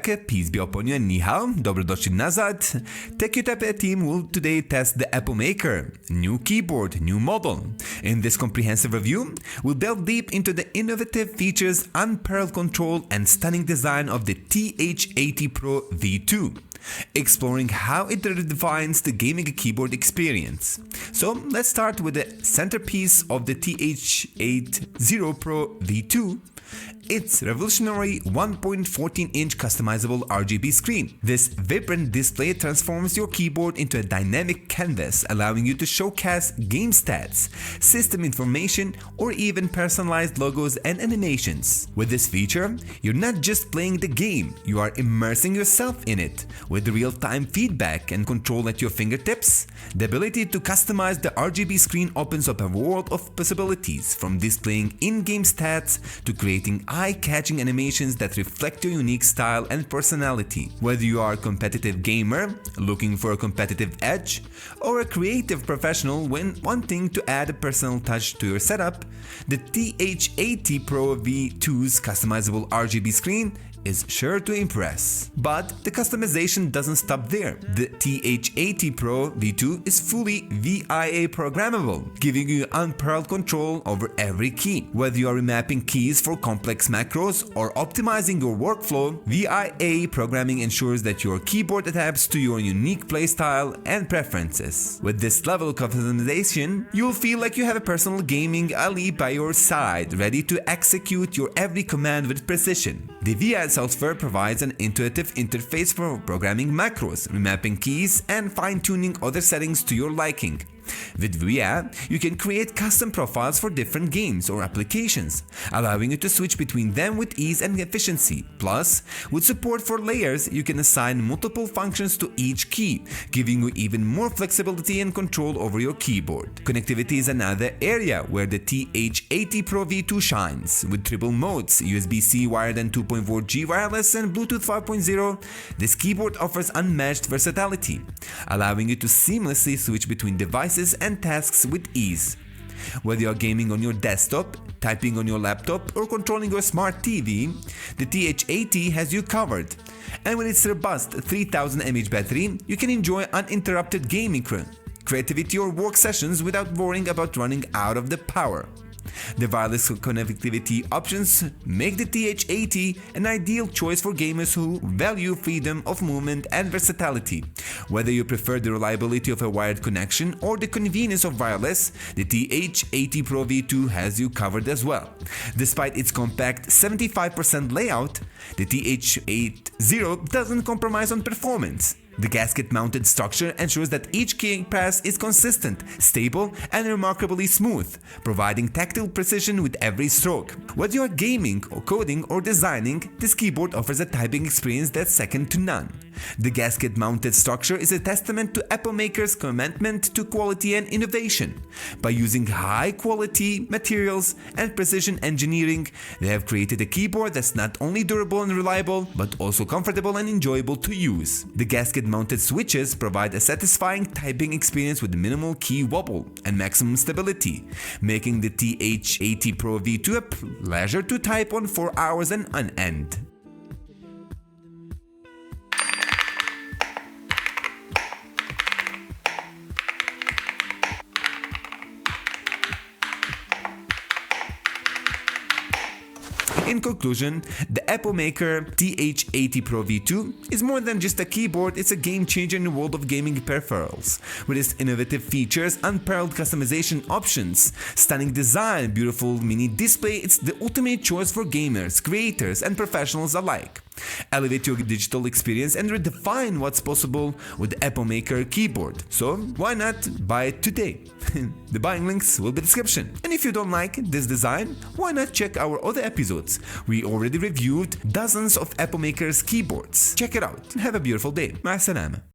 Tak, peace be upon you and ni hao, dobrodošli nazad. TechUtopia team will today test the Epomaker, new keyboard, new model. In this comprehensive review, we'll delve deep into the innovative features, unparalleled control and stunning design of the TH80 Pro V2, exploring how it redefines the gaming keyboard experience. So let's start with the centerpiece of the TH80 Pro V2. Its revolutionary 1.14-inch customizable RGB screen. This vibrant display transforms your keyboard into a dynamic canvas, allowing you to showcase game stats, system information, or even personalized logos and animations. With this feature, you're not just playing the game, you are immersing yourself in it. With real-time feedback and control at your fingertips, the ability to customize the RGB screen opens up a world of possibilities, from displaying in-game stats to creating eye-catching animations that reflect your unique style and personality. Whether you are a competitive gamer looking for a competitive edge, or a creative professional when wanting to add a personal touch to your setup, the TH80 Pro V2's customizable RGB screen is sure to impress. But the customization doesn't stop there. The TH80 Pro V2 is fully VIA programmable, giving you unparalleled control over every key. Whether you are remapping keys for complex macros or optimizing your workflow, VIA programming ensures that your keyboard adapts to your unique playstyle and preferences. With this level of customization, you'll feel like you have a personal gaming ally by your side, ready to execute your every command with precision. The VIA software provides an intuitive interface for programming macros, remapping keys, and fine-tuning other settings to your liking. With VIA, you can create custom profiles for different games or applications, allowing you to switch between them with ease and efficiency. Plus, with support for layers, you can assign multiple functions to each key, giving you even more flexibility and control over your keyboard. Connectivity is another area where the TH80 Pro V2 shines. With triple modes, USB-C wired and 2.4G wireless and Bluetooth 5.0, this keyboard offers unmatched versatility, allowing you to seamlessly switch between devices and tasks with ease. Whether you're gaming on your desktop, typing on your laptop, or controlling your smart TV, the TH80 has you covered. And with its robust 3000 mAh battery, you can enjoy uninterrupted gaming, creativity, or work sessions without worrying about running out of the power. The wireless connectivity options make the TH80 an ideal choice for gamers who value freedom of movement and versatility. Whether you prefer the reliability of a wired connection or the convenience of wireless, the TH80 Pro V2 has you covered as well. Despite its compact 75% layout, the TH80 doesn't compromise on performance. The gasket-mounted structure ensures that each key press is consistent, stable, and remarkably smooth, providing tactile precision with every stroke. Whether you are gaming, or coding, or designing, this keyboard offers a typing experience that's second to none. The gasket-mounted structure is a testament to Epomaker's commitment to quality and innovation. By using high-quality materials and precision engineering, they have created a keyboard that's not only durable and reliable, but also comfortable and enjoyable to use. The gasket-mounted switches provide a satisfying typing experience with minimal key wobble and maximum stability, making the TH80 Pro V2 a pleasure to type on for hours on end. In conclusion, the Epomaker TH80 Pro V2 is more than just a keyboard, it's a game changer in the world of gaming peripherals. With its innovative features, unparalleled customization options, stunning design, beautiful mini display, it's the ultimate choice for gamers, creators, and professionals alike. Elevate your digital experience and redefine what's possible with the Epomaker keyboard. So why not buy it today? The buying links will be in the description. And if you don't like this design, why not check our other episodes? We already reviewed dozens of Epomaker's keyboards. Check it out. Have a beautiful day. مع السلامة.